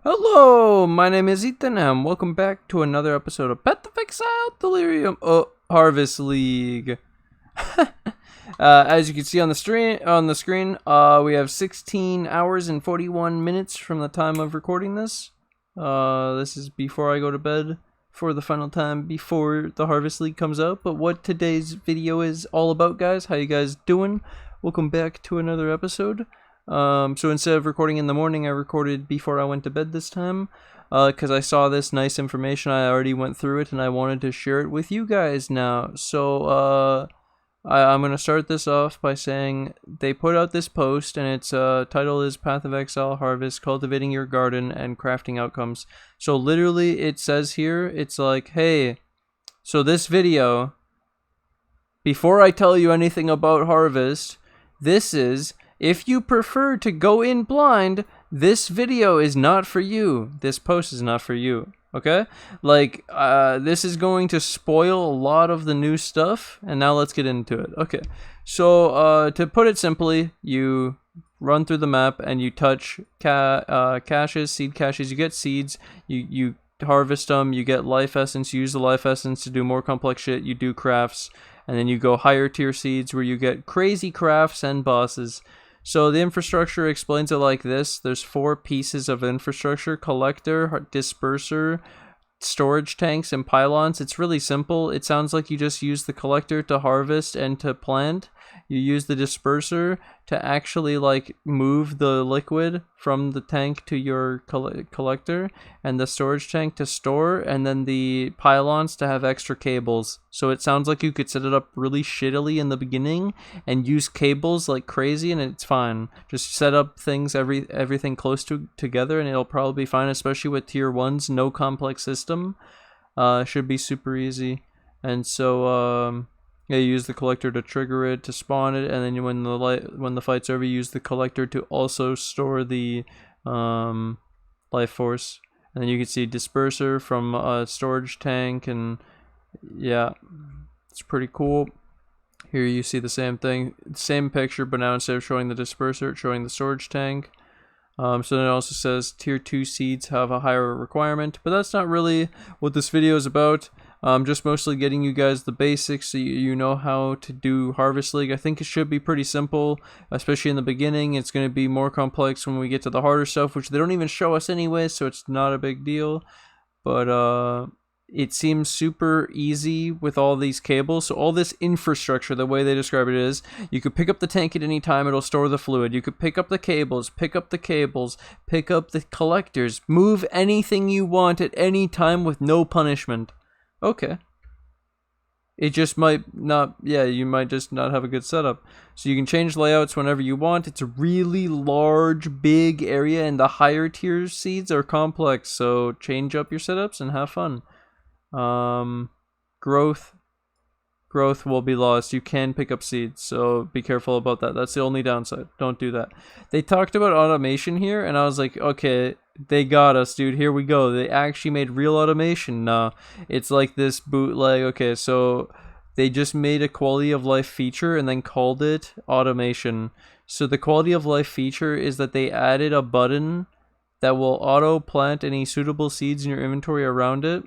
Hello, my name is Ethan and welcome back to another episode of Path of Exile Delirium Harvest League. As you can see on the screen, we have 16 hours and 41 minutes from the time of recording this. This is before I go to bed for the final time before the Harvest League comes out. But what today's video is all about, guys, how you guys doing? Welcome back to another episode. So instead of recording in the morning, I recorded before I went to bed this time, because I saw this nice information. I already went through it and I wanted to share it with you guys now. So, I'm going to start this off by saying they put out this post and its title is Path of Exile Harvest, Cultivating Your Garden and Crafting Outcomes. So literally it says here, it's like, hey, so this video, before I tell you anything about Harvest, this is... if you prefer to go in blind, this video is not for you. This post is not for you, okay? Like, this is going to spoil a lot of the new stuff, and now let's get into it. Okay, so to put it simply, you run through the map and you touch caches, seed caches. You get seeds, you harvest them, you get life essence, you use the life essence to do more complex shit, you do crafts, and then you go higher tier seeds where you get crazy crafts and bosses. So the infrastructure explains it like this. There's 4 pieces of infrastructure: collector, disperser, storage tanks, and pylons. It's really simple. It sounds like you just use the collector to harvest and to plant. You use the disperser to actually like move the liquid from the tank to your collector, and the storage tank to store, and then the pylons to have extra cables. So it sounds like you could set it up really shittily in the beginning and use cables like crazy, and it's fine. Just set up things, everything close together, and it'll probably be fine, especially with tier 1s. No complex system. Should be super easy. And so yeah, you use the collector to trigger it, to spawn it, and then when the fight's over, you use the collector to also store the life force. And then you can see disperser from a storage tank, and yeah, it's pretty cool. Here you see the same thing, same picture, but now instead of showing the disperser, it's showing the storage tank. So then it also says tier 2 seeds have a higher requirement, but that's not really what this video is about. Just mostly getting you guys the basics so you know how to do Harvest League. I think it should be pretty simple, especially in the beginning. It's going to be more complex when we get to the harder stuff, which they don't even show us anyway, so it's not a big deal. But it seems super easy with all these cables. So all this infrastructure, the way they describe it is, you could pick up the tank at any time, it'll store the fluid. You could pick up the cables, pick up the collectors, move anything you want at any time with no punishment. Okay. It just might not, yeah, you might just not have a good setup. So you can change layouts whenever you want. It's a really large, big area, and the higher tier seeds are complex, so change up your setups and have fun. Growth will be lost. You can pick up seeds, so be careful about that. That's the only downside. Don't do that. They talked about automation here, and I was like, okay, they got us, dude. Here we go. They actually made real automation. No, it's like this bootleg. Okay, so they just made a quality of life feature and then called it automation. So the quality of life feature is that they added a button that will auto plant any suitable seeds in your inventory around it,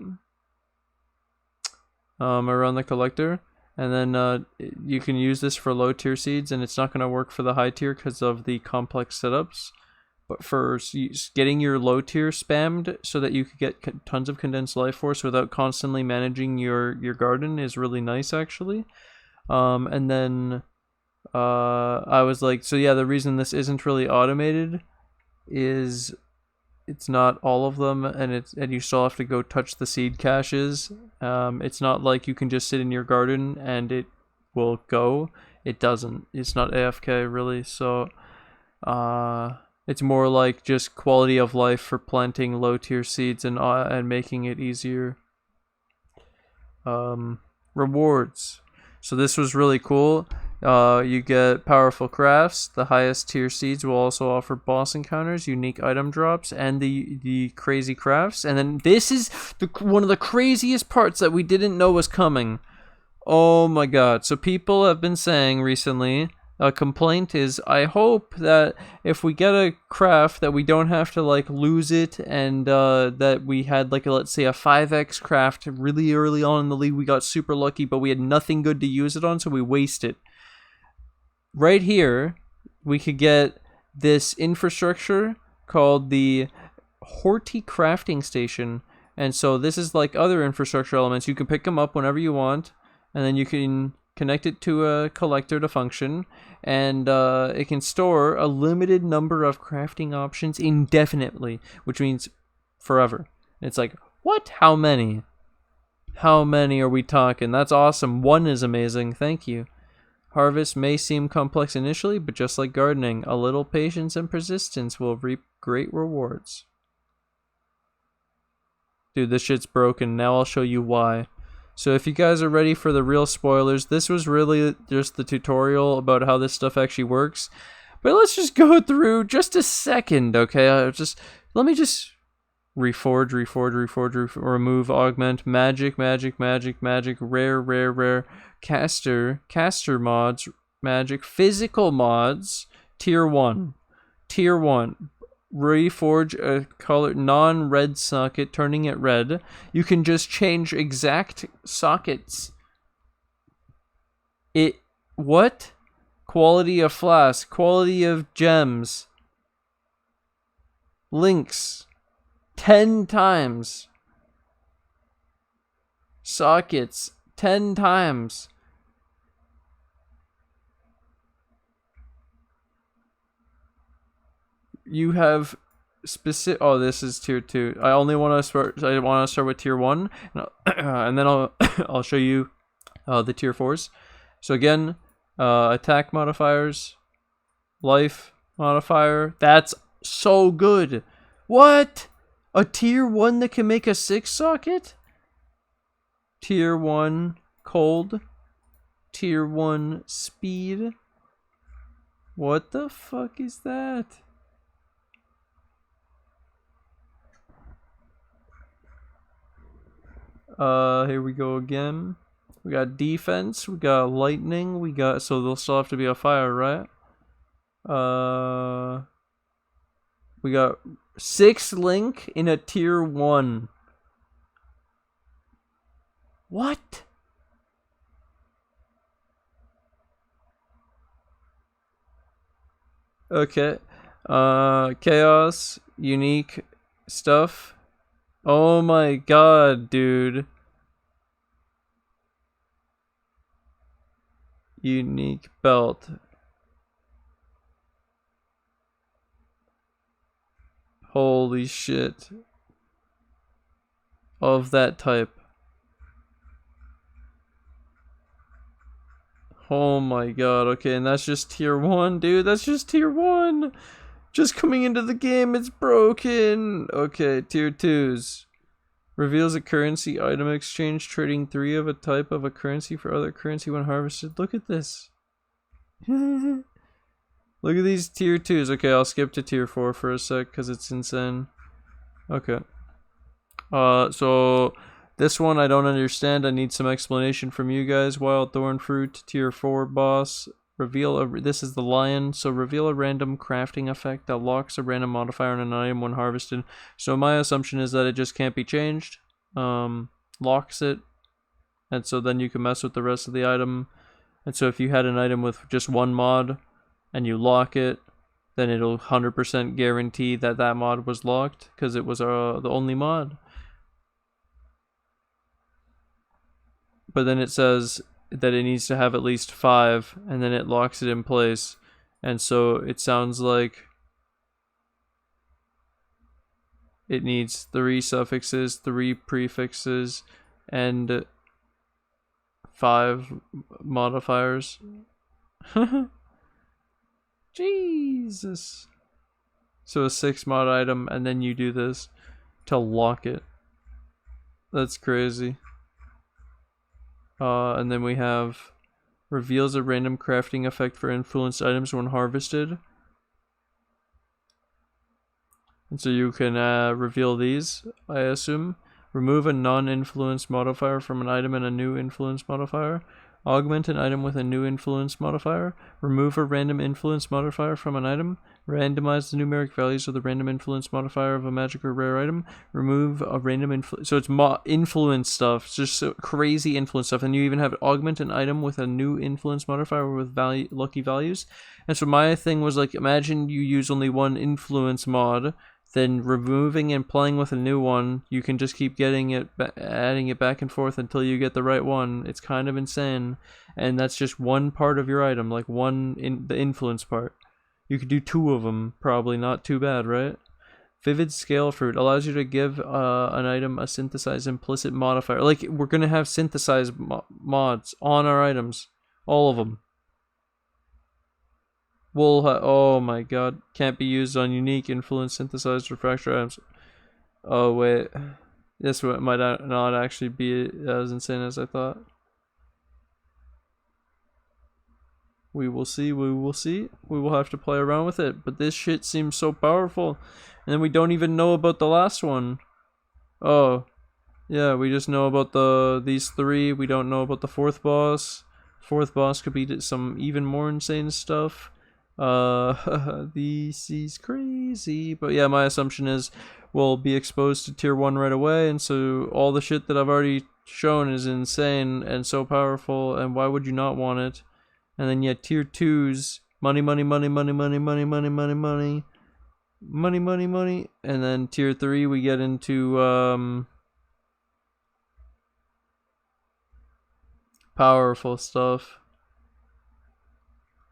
around the collector. And then you can use this for low tier seeds, and it's not going to work for the high tier because of the complex setups. But for getting your low tier spammed so that you could get tons of condensed life force without constantly managing your garden is really nice, actually. And then I was like, so yeah, the reason this isn't really automated is it's not all of them, and you still have to go touch the seed caches. It's not like you can just sit in your garden and it will go. It doesn't. It's not AFK really. So it's more like just quality of life for planting low tier seeds and making it easier. Rewards. So this was really cool. You get powerful crafts. The highest tier seeds will also offer boss encounters, unique item drops, and the crazy crafts. And then this is one of the craziest parts that we didn't know was coming. Oh my god. So people have been saying recently complaint is I hope that if we get a craft that we don't have to like lose it, and that we had like let's say a 5x craft really early on in the league. We got super lucky, but we had nothing good to use it on, so we waste it. Right here, we could get this infrastructure called the Horti Crafting Station. And so this is like other infrastructure elements. You can pick them up whenever you want, and then you can connect it to a collector to function, and it can store a limited number of crafting options indefinitely, which means forever. It's like, what? How many? How many are we talking? That's awesome. 1 is amazing. Thank you. Harvest may seem complex initially, but just like gardening, a little patience and persistence will reap great rewards. Dude, this shit's broken. Now I'll show you why. So if you guys are ready for the real spoilers, this was really just the tutorial about how this stuff actually works. But let's just go through just a second, okay? Let me just reforge, remove, augment, magic, rare, caster mods, magic, physical mods, tier 1. Reforge a color non-red socket, turning it red. You can just change exact sockets. What? Quality of flask, quality of gems. Links 10 times. Sockets 10 times. You have specific. Oh, this is tier 2. I want to start with tier 1, and then I'll show you the tier 4s. So again, attack modifiers, life modifier. That's so good. What? A tier 1 that can make a 6 socket? Tier 1 cold. Tier 1 speed. What the fuck is that? Here we go again. We got defense, we got lightning, so they'll still have to be a fire, right? We got 6 link in a tier 1. What? Okay. Chaos, unique stuff. Oh my god, dude. Unique belt. Holy shit. Of that type. Oh my god, okay, and that's just tier 1, dude. That's just tier 1. Just coming into the game, it's broken. Okay, tier 2s. Reveals a currency item exchange, trading 3 of a type of a currency for other currency when harvested. Look at this. Look at these tier 2s. Okay, I'll skip to tier 4 for a sec because it's insane. Okay. So this one I don't understand. I need some explanation from you guys. Wild Thorn Fruit, tier 4 boss. This is the lion, so reveal a random crafting effect that locks a random modifier on an item when harvested. So my assumption is that it just can't be changed. Locks it, and so then you can mess with the rest of the item. And so if you had an item with just 1 mod and you lock it, then it'll 100% guarantee that that mod was locked because it was the only mod. But then it says that it needs to have at least 5, and then it locks it in place. And so it sounds like it needs 3 suffixes, 3 prefixes, and 5 modifiers. Jesus. So a 6 mod item, and then you do this to lock it. That's crazy. And then we have reveals a random crafting effect for influenced items when harvested. And so you can reveal these, I assume. Remove a non-influence modifier from an item and a new influence modifier. Augment an item with a new influence modifier. Remove a random influence modifier from an item. Randomize the numeric values of the random influence modifier of a magic or rare item. Remove a random influence. So it's influence stuff. It's just so crazy influence stuff. And you even have augment an item with a new influence modifier with lucky values. And so my thing was like, imagine you use only one influence mod, then removing and playing with a new one, you can just keep getting it, adding it back and forth until you get the right one. It's kind of insane. And that's just one part of your item, like the influence part. You could do 2 of them, probably not too bad, right? Vivid Scale Fruit allows you to give an item a synthesized implicit modifier. Like, we're going to have synthesized mods on our items. All of them. Oh my god. Can't be used on unique, influence, synthesized, refractor items. Oh wait. This might not actually be as insane as I thought. We will see, we will see. We will have to play around with it. But this shit seems so powerful. And then we don't even know about the last one. Oh. Yeah, we just know about these 3. We don't know about the 4th boss. 4th boss could be some even more insane stuff. This is crazy. But yeah, my assumption is we'll be exposed to tier 1 right away. And so all the shit that I've already shown is insane and so powerful. And why would you not want it? And then yeah, tier 2s, money, money, money, money, money, money, money, money, money, money, money, money. And then tier 3 we get into powerful stuff.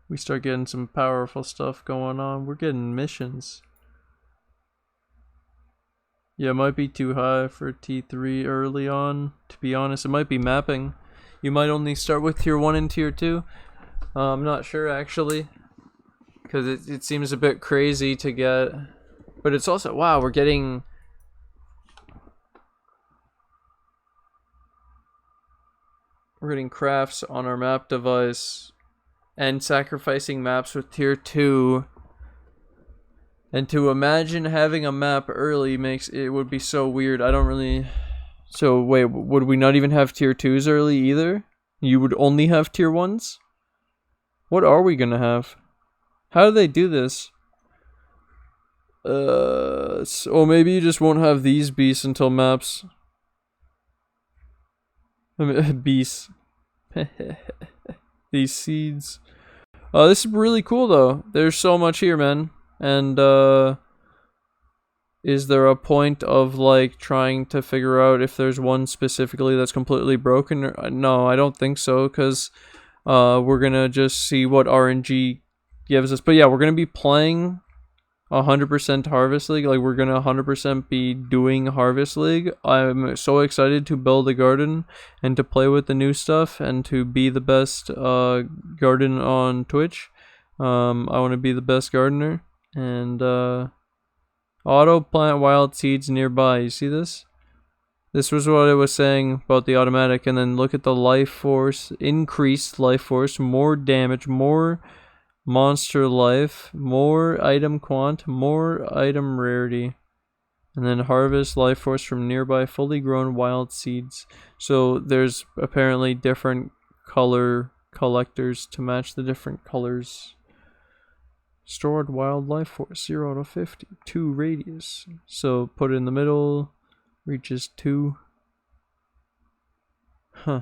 We start getting some powerful stuff going on. We're getting missions. Yeah, it might be too high for T3 early on. To be honest, it might be mapping. You might only start with tier 1 and tier 2. I'm not sure actually, because it seems a bit crazy to get, but it's also, wow, we're getting crafts on our map device and sacrificing maps with tier 2. And to imagine having a map early it would be so weird. I don't really. So wait, would we not even have tier 2s early either? You would only have tier 1s? What are we gonna have? How do they do this? Or maybe you just won't have these beasts until maps. I mean, beasts. These seeds. This is really cool though. There's so much here, man. And is there a point of like trying to figure out if there's one specifically that's completely broken? No, I don't think so, because we're gonna just see what RNG gives us. But yeah, we're gonna be playing 100% Harvest League. Like, we're gonna 100% be doing Harvest League. I'm so excited to build a garden and to play with the new stuff and to be the best garden on Twitch. I want to be the best gardener. And auto plant wild seeds nearby. You see this? This was what I was saying about the automatic. And then look at the life force, increased life force, more damage, more monster life, more item quant, more item rarity. And then harvest life force from nearby fully grown wild seeds. So there's apparently different color collectors to match the different colors. Stored wild life force 0 out of 50, 2 radius. So put it in the middle, reaches 2. Huh.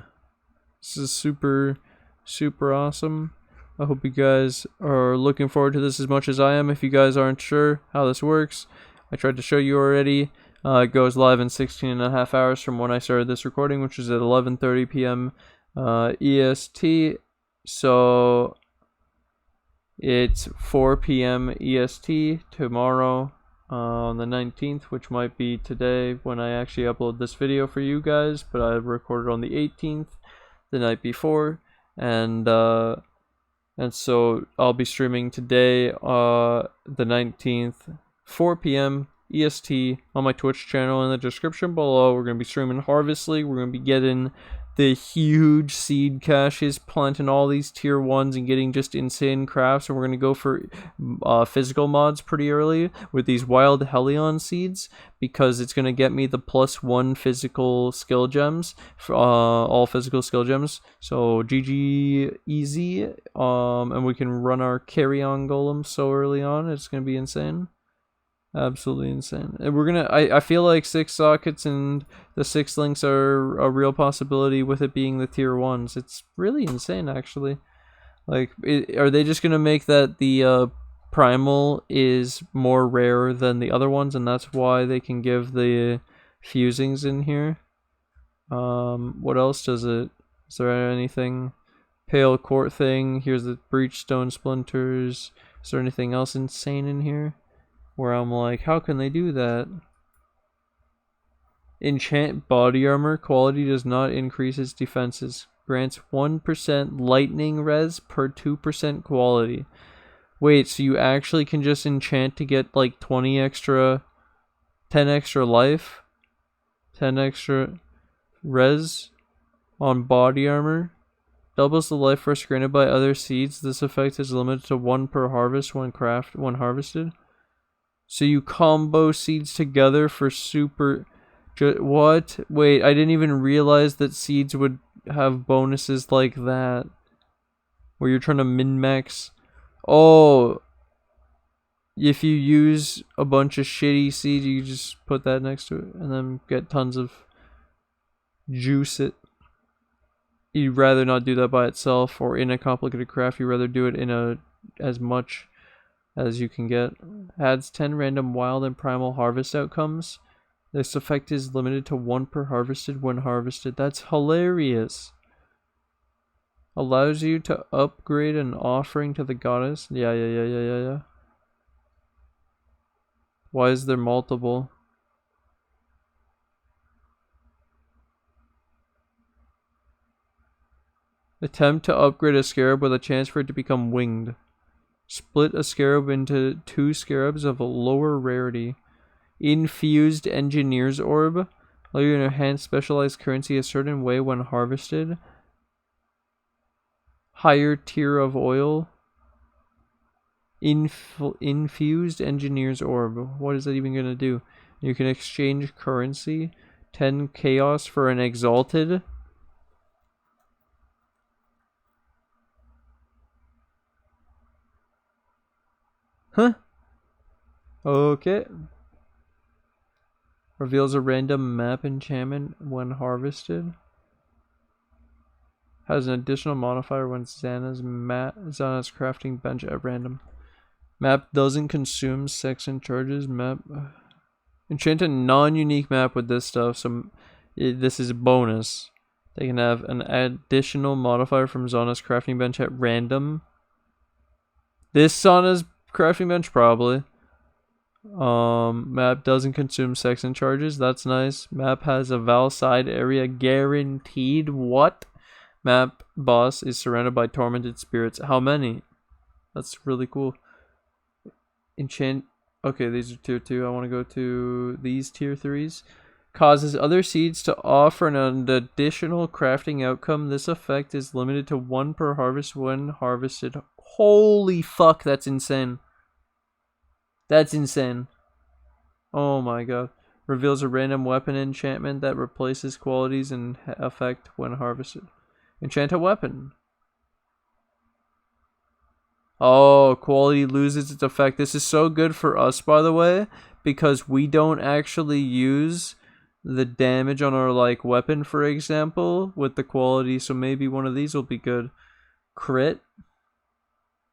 This is super, super awesome. I hope you guys are looking forward to this as much as I am. If you guys aren't sure how this works, I tried to show you already. It goes live in 16.5 hours from when I started this recording, which is at 11:30 p.m. EST. So it's 4 p.m. EST tomorrow on the 19th, which might be today when I actually upload this video for you guys, but I recorded on the 18th, the night before, and so I'll be streaming today, the 19th, 4 p.m. EST on my Twitch channel. In the description below, we're going to be streaming Harvest League. We're going to be getting the huge seed caches, planting all these tier 1s and getting just insane crafts. And we're going to go for physical mods pretty early with these wild Helion seeds, because it's going to get me the +1 physical skill gems, all physical skill gems. So GG easy. And we can run our Carrion Golem so early on. It's going to be insane. Absolutely insane. And we're gonna, I feel like 6 sockets and the 6 links are a real possibility with it being the tier 1s. It's really insane, actually. Like, are they just gonna make that the primal is more rare than the other ones, and that's why they can give the fusings in here? What else does it? Is there anything? Pale Court thing. Here's the Breachstone Splinters. Is there anything else insane in here? Where I'm like, how can they do that? Enchant body armor. Quality does not increase its defenses. Grants 1% lightning res per 2% quality. Wait, so you actually can just enchant to get like 10 extra life? 10 extra res on body armor? Doubles the life force granted by other seeds. This effect is limited to 1 per harvest when harvested. So you combo seeds together for super... What? Wait, I didn't even realize that seeds would have bonuses like that. Where you're trying to min-max... Oh! If you use a bunch of shitty seeds, you just put that next to it. And then get tons of... juice it. You'd rather not do that by itself or in a complicated craft. You'd rather do it in a... as much... as you can get. Adds 10 random wild and primal harvest outcomes. This effect is limited to 1 per harvested when harvested. That's hilarious. Allows you to upgrade an offering to the goddess. Yeah. Why is there multiple? Attempt to upgrade a scarab with a chance for it to become winged. Split a scarab into 2 scarabs of a lower rarity. Infused Engineer's Orb. Allow you to enhance specialized currency a certain way when harvested. Higher tier of oil. Infused Engineer's Orb. What is that even going to do? You can exchange currency. 10 chaos for an exalted. Huh? Okay. Reveals a random map enchantment when harvested. Has an additional modifier when Xana's crafting bench at random. Map doesn't consume section charges. Map. Enchant a non-unique map with this stuff, so this is a bonus. They can have an additional modifier from Zana's crafting bench at random. This Zana's crafting bench, probably. Map doesn't consume section charges. That's nice. Map has a Val side area guaranteed. What? Map boss is surrounded by tormented spirits. How many? That's really cool. Enchant. Okay, these are tier 2. I want to go to these tier 3s. Causes other seeds to offer an additional crafting outcome. This effect is limited to 1 per harvest when harvested. Holy fuck, that's insane. That's insane. Oh my god. Reveals a random weapon enchantment that replaces qualities and effect when harvested. Enchant a weapon. Oh, quality loses its effect. This is so good for us, by the way, because we don't actually use the damage on our like weapon, for example, with the quality. So maybe one of these will be good. Crit.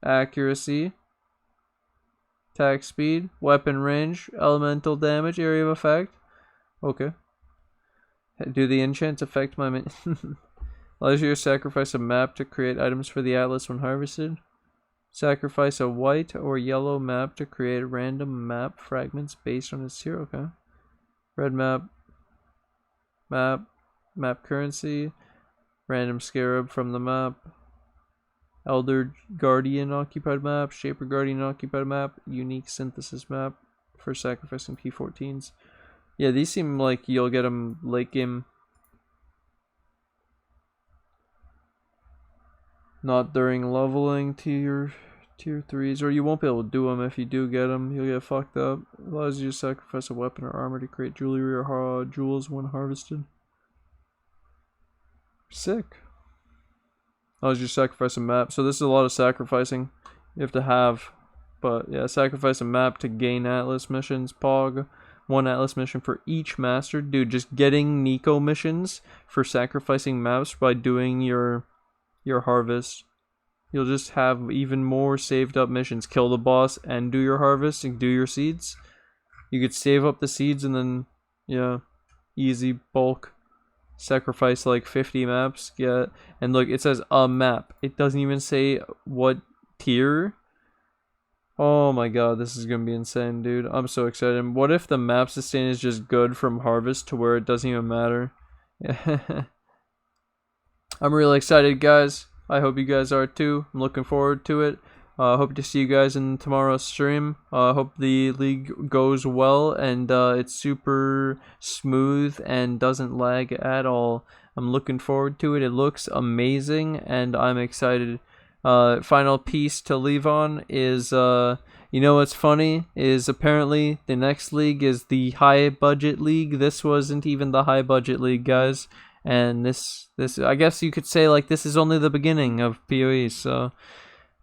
Accuracy. Attack speed, weapon range, elemental damage, area of effect. Okay. Do the enchants affect my allows you to sacrifice a map to create items for the atlas when harvested. Sacrifice a white or yellow map to create random map fragments based on its tier. Okay. Red map. Map currency. Random scarab from the map. Elder Guardian occupied map, Shaper Guardian occupied map, unique synthesis map for sacrificing P14s. Yeah, these seem like you'll get them late game. Not during leveling tier 3s, or you won't be able to do them. If you do get them, you'll get fucked up. Allows you to sacrifice a weapon or armor to create jewelry or jewels when harvested. Sick. Allows you to sacrifice a map. So this is a lot of sacrificing you have to have. But yeah, sacrifice a map to gain Atlas missions. Pog. 1 Atlas mission for each master. Dude, just getting Nico missions for sacrificing maps by doing your harvest. You'll just have even more saved up missions. Kill the boss and do your harvest and do your seeds. You could save up the seeds and then, yeah, easy bulk. Sacrifice like 50 maps. Yeah, and look, it says a map. It doesn't even say what tier. Oh my god, this is gonna be insane, dude. I'm so excited. What if the map sustain is just good from harvest to where it doesn't even matter? Yeah. I'm really excited, guys. I hope you guys are too. I'm looking forward to it. Hope to see you guys in tomorrow's stream. Hope the league goes well and it's super smooth and doesn't lag at all. I'm looking forward to it. It looks amazing and I'm excited. Final piece to leave on is, you know what's funny? Is apparently the next league is the high budget league. This wasn't even the high budget league, guys. And this I guess you could say like this is only the beginning of PoE. So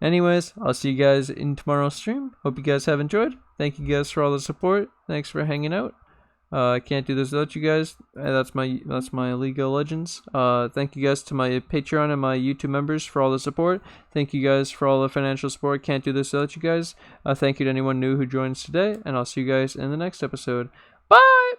anyways, I'll see you guys in tomorrow's stream. Hope you guys have enjoyed. Thank you guys for all the support. Thanks for hanging out. I can't do this without you guys. That's my League of Legends. Thank you guys to my Patreon and my YouTube members for all the support. Thank you guys for all the financial support. Can't do this without you guys. Thank you to anyone new who joins today, and I'll see you guys in the next episode. Bye!